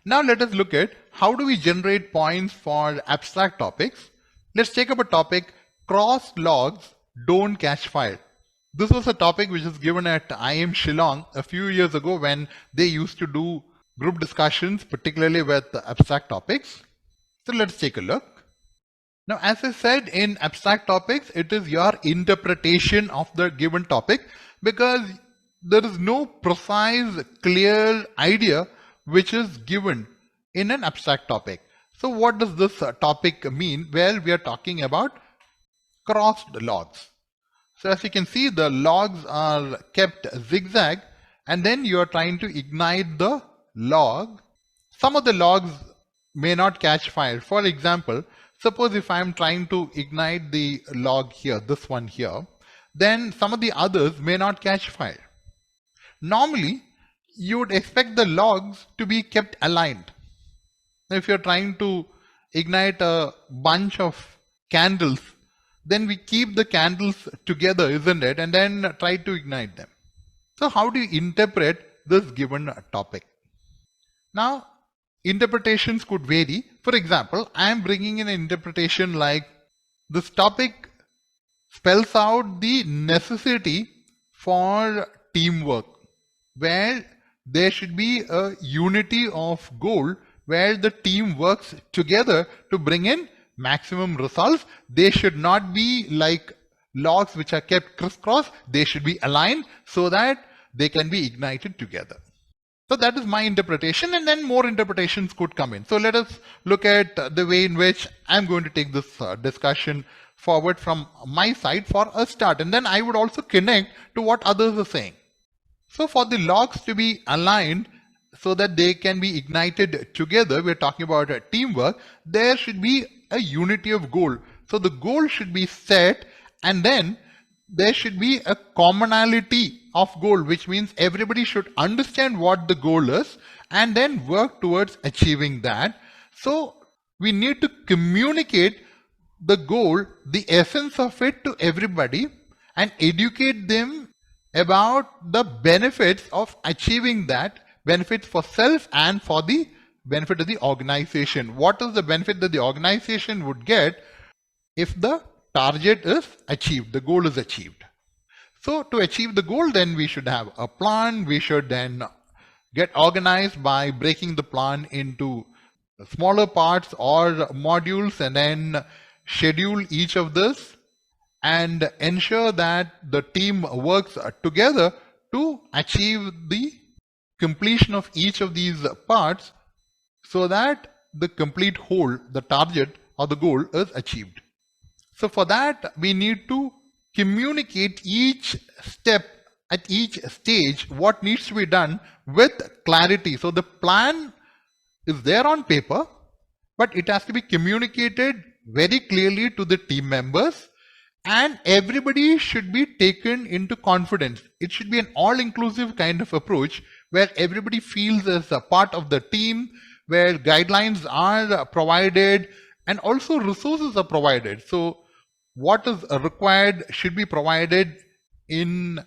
Now let us look at how do we generate points for abstract topics. Let's take up a topic, cross logs don't catch fire. This was a topic which was given at IIM Shillong a few years ago when they used to do group discussions, particularly with abstract topics. So let's take a look. Now, as I said, in abstract topics, it is your interpretation of the given topic because there is no precise, clear idea which is given in an abstract topic. So what does this topic mean? Well, we are talking about crossed logs. So as you can see, the logs are kept zigzag and then you are trying to ignite the log. Some of the logs may not catch fire. For example, suppose if I am trying to ignite the log here, this one here, then some of the others may not catch fire. Normally, you would expect the logs to be kept aligned. If you're trying to ignite a bunch of candles, then we keep the candles together, isn't it? And then try to ignite them. So how do you interpret this given topic? Now, interpretations could vary. For example, I am bringing in an interpretation like this topic spells out the necessity for teamwork, where there should be a unity of goal where the team works together to bring in maximum results. They should not be like logs which are kept crisscross. They should be aligned so that they can be ignited together. So that is my interpretation, and then more interpretations could come in. So let us look at the way in which I'm going to take this discussion forward from my side for a start, and then I would also connect to what others are saying. So for the logs to be aligned so that they can be ignited together, we're talking about teamwork, there should be a unity of goal. So the goal should be set, and then there should be a commonality of goal, which means everybody should understand what the goal is and then work towards achieving that. So we need to communicate the goal, the essence of it to everybody and educate them about the benefits of achieving that, benefits for self and for the benefit of the organization. What is the benefit that the organization would get if the target is achieved, the goal is achieved? So to achieve the goal, then we should have a plan. We should then get organized by breaking the plan into smaller parts or modules and then schedule each of this and ensure that the team works together to achieve the completion of each of these parts so that the complete whole, the target or the goal is achieved. So for that, we need to communicate each step at each stage, what needs to be done with clarity. So the plan is there on paper, but it has to be communicated very clearly to the team members, and everybody should be taken into confidence. It should be an all-inclusive kind of approach where everybody feels as a part of the team, where guidelines are provided and also resources are provided. So what is required should be provided in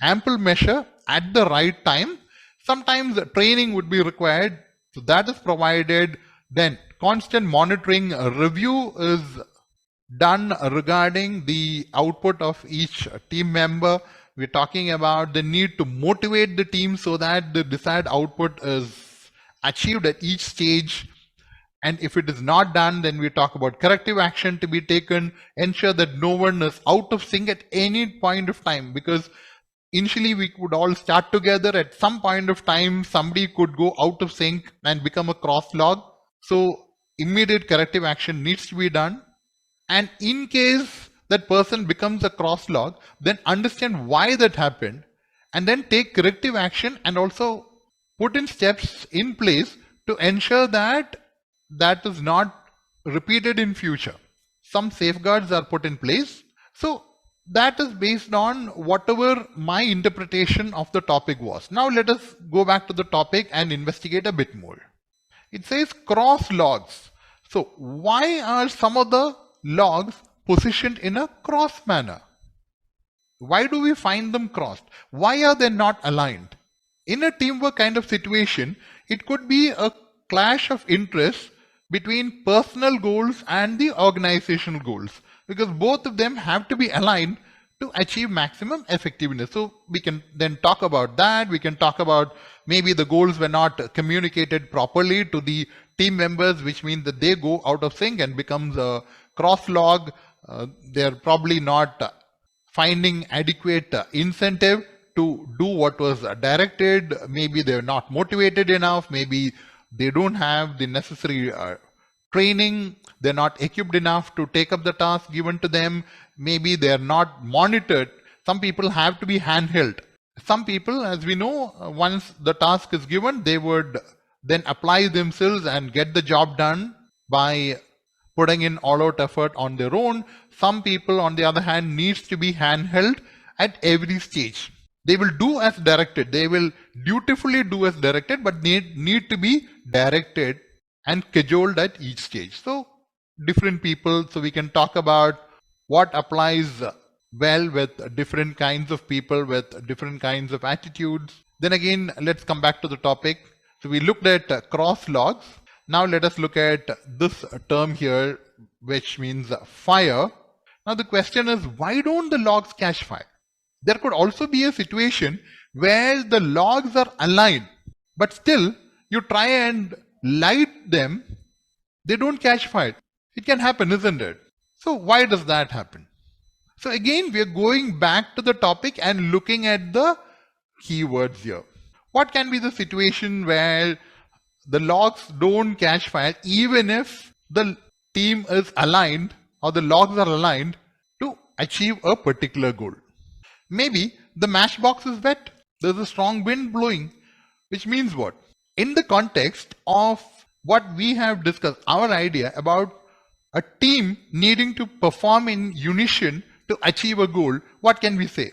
ample measure at the right time. Sometimes training would be required, so that is provided. Then constant monitoring review is done regarding the output of each team member. We're talking about the need to motivate the team so that the desired output is achieved at each stage. And if it is not done, then we talk about corrective action to be taken, ensure that no one is out of sync at any point of time, because initially we could all start together. At some point of time, somebody could go out of sync and become a cross log. So immediate corrective action needs to be done. And in case that person becomes a cross log, then understand why that happened and then take corrective action and also put in steps in place to ensure that that is not repeated in future. Some safeguards are put in place. So that is based on whatever my interpretation of the topic was. Now let us go back to the topic and investigate a bit more. It says cross logs. So why are some of the logs positioned in a cross manner? Why do we find them crossed? Why are they not aligned? In a teamwork kind of situation, it could be a clash of interests between personal goals and the organizational goals, because both of them have to be aligned to achieve maximum effectiveness. So we can then talk about that. We can talk about maybe the goals were not communicated properly to the team members, which means that they go out of sync and becomes a cross log. They're probably not finding adequate incentive to do what was directed. Maybe they're not motivated enough. Maybe they don't have the necessary training. They're not equipped enough to take up the task given to them. Maybe they're not monitored. Some people have to be handheld. Some people, as we know, once the task is given, they would then apply themselves and get the job done by putting in all-out effort on their own. Some people, on the other hand, needs to be handheld at every stage. They will do as directed. They will dutifully do as directed, but need to be directed and cajoled at each stage. So different people. So we can talk about what applies well with different kinds of people with different kinds of attitudes. Then again, let's come back to the topic. So we looked at cross logs. Now let us look at this term here, which means fire. Now the question is, why don't the logs catch fire? There could also be a situation where the logs are aligned, but still you try and light them, they don't catch fire. It can happen, isn't it? So why does that happen? So again, we are going back to the topic and looking at the keywords here. What can be the situation where the logs don't catch fire even if the team is aligned or the logs are aligned to achieve a particular goal? Maybe the matchbox is wet. There's a strong wind blowing, which means what? In the context of what we have discussed, our idea about a team needing to perform in unison to achieve a goal, what can we say?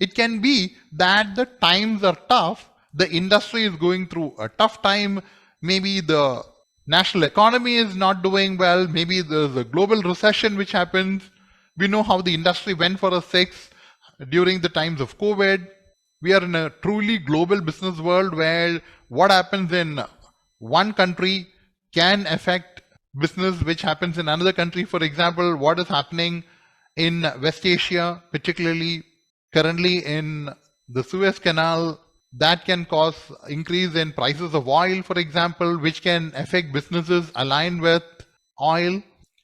It can be that the times are tough, the industry is going through a tough time, maybe the national economy is not doing well, maybe there's a global recession which happens. We know how the industry went for a 6 during the times of COVID. We are in a truly global business world where what happens in one country can affect business which happens in another country. For example, what is happening in West Asia, particularly currently in the Suez Canal, that can cause increase in prices of oil, for example, which can affect businesses aligned with oil.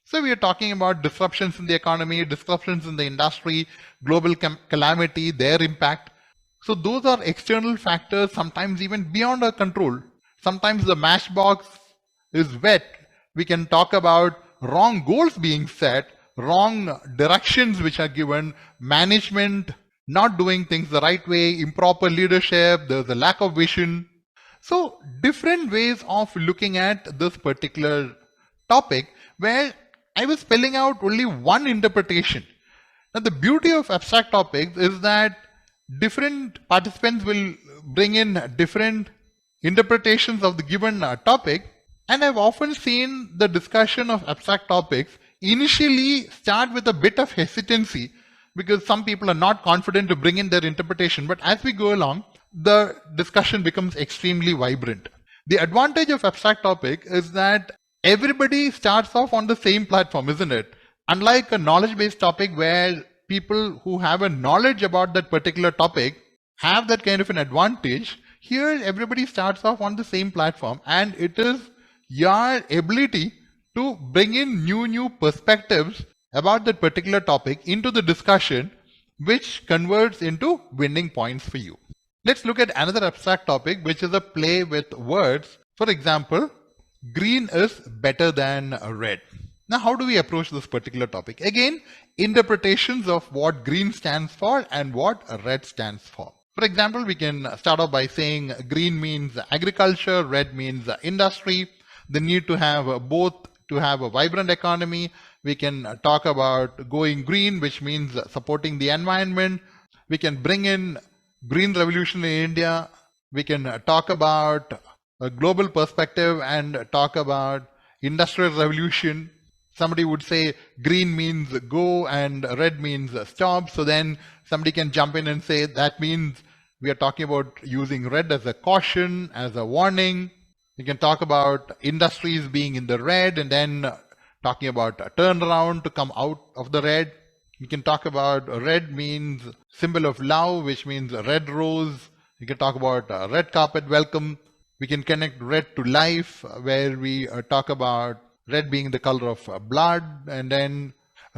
So we are talking about disruptions in the economy, disruptions in the industry, global calamity, their impact. So those are external factors, sometimes even beyond our control. Sometimes the matchbox is wet. We can talk about wrong goals being set, wrong directions which are given, management not doing things the right way, improper leadership, there's a lack of vision. So different ways of looking at this particular topic where I was spelling out only one interpretation. Now the beauty of abstract topics is that different participants will bring in different interpretations of the given topic, and I've often seen the discussion of abstract topics initially start with a bit of hesitancy because some people are not confident to bring in their interpretation, but as we go along, the discussion becomes extremely vibrant. The advantage of abstract topic is that everybody starts off on the same platform, isn't it? Unlike a knowledge-based topic where people who have a knowledge about that particular topic have that kind of an advantage, here everybody starts off on the same platform, and it is your ability to bring in new perspectives about that particular topic into the discussion which converts into winning points for you. Let's look at another abstract topic, which is a play with words. For example, green is better than red. Now, how do we approach this particular topic? Again, interpretations of what green stands for and what red stands for. For example, we can start off by saying green means agriculture, red means industry. The need to have both to have a vibrant economy. We can talk about going green, which means supporting the environment. We can bring in green revolution in India. We can talk about a global perspective and talk about industrial revolution. Somebody would say green means go and red means stop. So then somebody can jump in and say that means we are talking about using red as a caution, as a warning. You can talk about industries being in the red and then talking about a turnaround to come out of the red. You can talk about red means symbol of love, which means a red rose. You can talk about red carpet welcome. We can connect red to life, where we talk about red being the color of blood, and then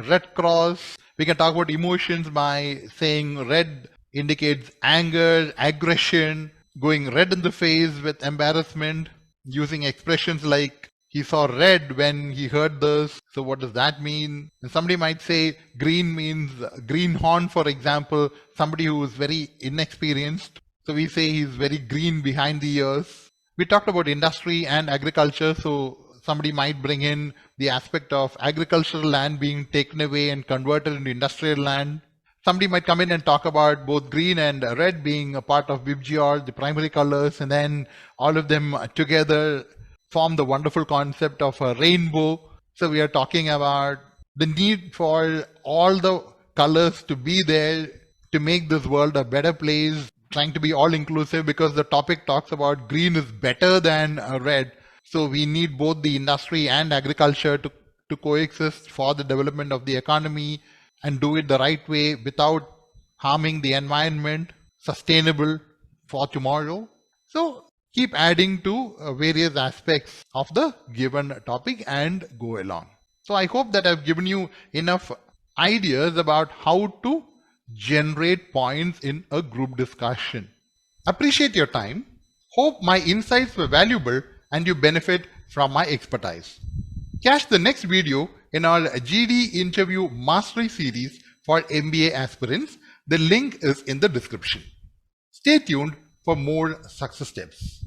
red cross. We can talk about emotions by saying red indicates anger, aggression, going red in the face with embarrassment, using expressions like he saw red when he heard this. So what does that mean? And somebody might say green means greenhorn, for example, somebody who is very inexperienced. So we say he's very green behind the ears. We talked about industry and agriculture. So somebody might bring in the aspect of agricultural land being taken away and converted into industrial land. Somebody might come in and talk about both green and red being a part of VIBGYOR, the primary colors, and then all of them together form the wonderful concept of a rainbow. So we are talking about the need for all the colors to be there to make this world a better place, trying to be all inclusive, because the topic talks about green is better than red. So we need both the industry and agriculture to coexist for the development of the economy and do it the right way without harming the environment, sustainable for tomorrow. So keep adding to various aspects of the given topic and go along. So I hope that I've given you enough ideas about how to generate points in a group discussion. Appreciate your time. Hope my insights were valuable and you benefit from my expertise. Catch the next video in our GD interview mastery series for MBA aspirants. The link is in the description. Stay tuned for more success tips.